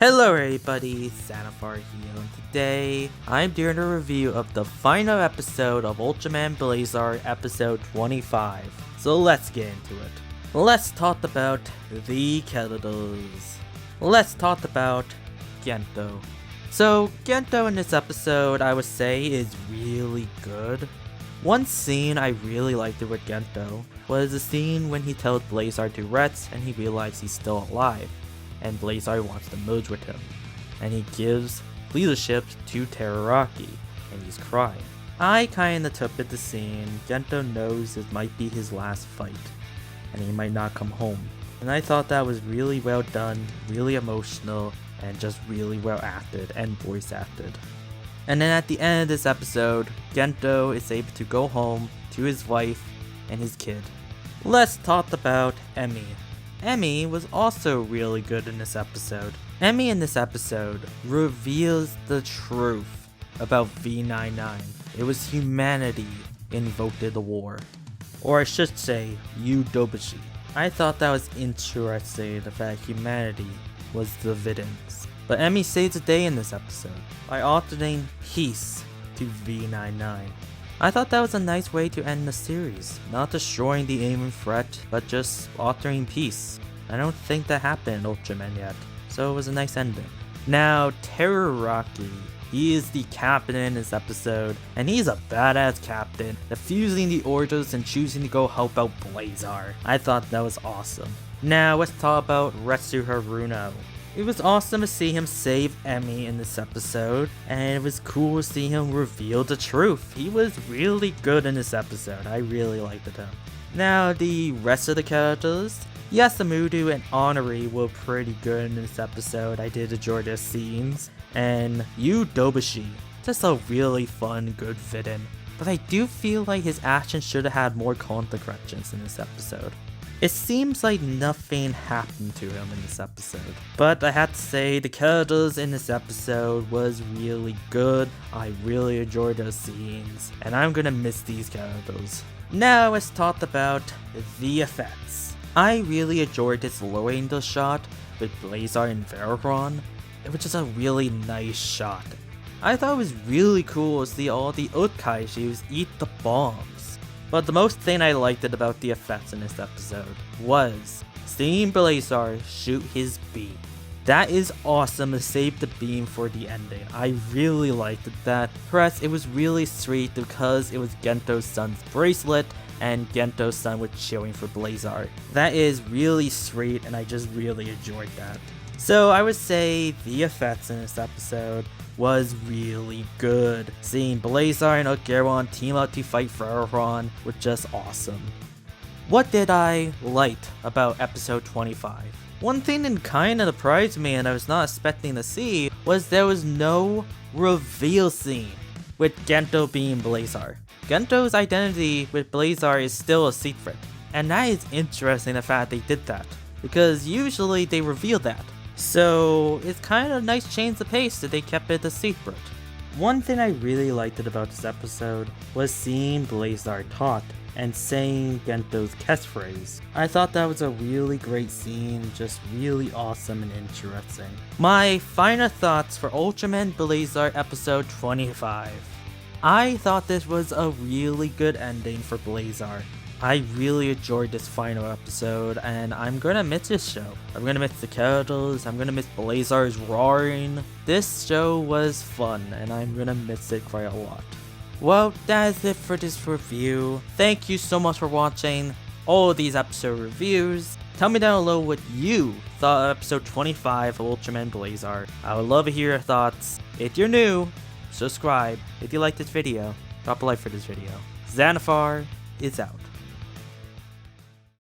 Hello everybody, Xanafar here, and today I'm doing a review of the final episode of Ultraman Blazar episode 25. So let's get into it. Let's talk about the characters. Let's talk about Gento. So Gento in this episode I would say is really good. One scene I really liked with Gento was the scene when he tells Blazar to rest and he realizes he's still alive. And Blazar wants to merge with him, and he gives leadership to Teraraki, and he's crying. I kinda took it the scene. Gento knows it might be his last fight, and he might not come home. And I thought that was really well done, really emotional, and just really well acted and voice acted. And then at the end of this episode, Gento is able to go home to his wife and his kid. Let's talk about Emi. Emi was also really good in this episode. Emi in this episode reveals the truth about V99. It was humanity invoked the war. Or I should say, Udobashi. I thought that was interesting, the fact humanity was the villains. But Emi saves the day in this episode by altering peace to V99. I thought that was a nice way to end the series, not destroying the aiming threat, but just altering peace. I don't think that happened in Ultraman yet, so it was a nice ending. Now, Teraraki, he is the captain in this episode, and he's a badass captain, refusing the orders and choosing to go help out Blazar. I thought that was awesome. Now, let's talk about Retsu Haruno. It was awesome to see him save Emi in this episode, and it was cool to see him reveal the truth. He was really good in this episode. I really liked him. Now, the rest of the characters. Yasamudu and Honori were pretty good in this episode. I did enjoy their scenes. And Udobashi, just a really fun, good villain. But I do feel like his actions should have had more consequences in this episode. It seems like nothing happened to him in this episode. But I have to say, the characters in this episode was really good. I really enjoyed those scenes. And I'm gonna miss these characters. Now let's talk about the effects. I really enjoyed this low angle shot with Blazar and Veron. It was just a really nice shot. I thought it was really cool to see all the Utkaijus eat the bombs. But the most thing I liked about the effects in this episode was seeing Blazar shoot his beam. That is awesome to save the beam for the ending. I really liked that. Plus, it was really sweet because it was Gento's son's bracelet and Gento's son was cheering for Blazar. That is really sweet and I just really enjoyed that. So I would say the effects in this episode was really good. Seeing Blazar and Ultraman team up to fight Veron was just awesome. What did I like about episode 25? One thing that kinda surprised me and I was not expecting to see was there was no reveal scene with Gento being Blazar. Gento's identity with Blazar is still a secret, and that is interesting the fact they did that, because usually they reveal that. So it's kind of a nice change of pace that they kept it a secret. One thing I really liked about this episode was seeing Blazar talk and saying Gento's catchphrase. I thought that was a really great scene, just really awesome and interesting. My final thoughts for Ultraman Blazar episode 25. I thought this was a really good ending for Blazar. I really enjoyed this final episode, and I'm gonna miss this show. I'm gonna miss the characters, I'm gonna miss Blazar's roaring. This show was fun, and I'm gonna miss it quite a lot. Well, that is it for this review. Thank you so much for watching all of these episode reviews. Tell me down below what you thought of episode 25 of Ultraman Blazar. I would love to hear your thoughts. If you're new, subscribe. If you like this video, drop a like for this video. Xanafar is out.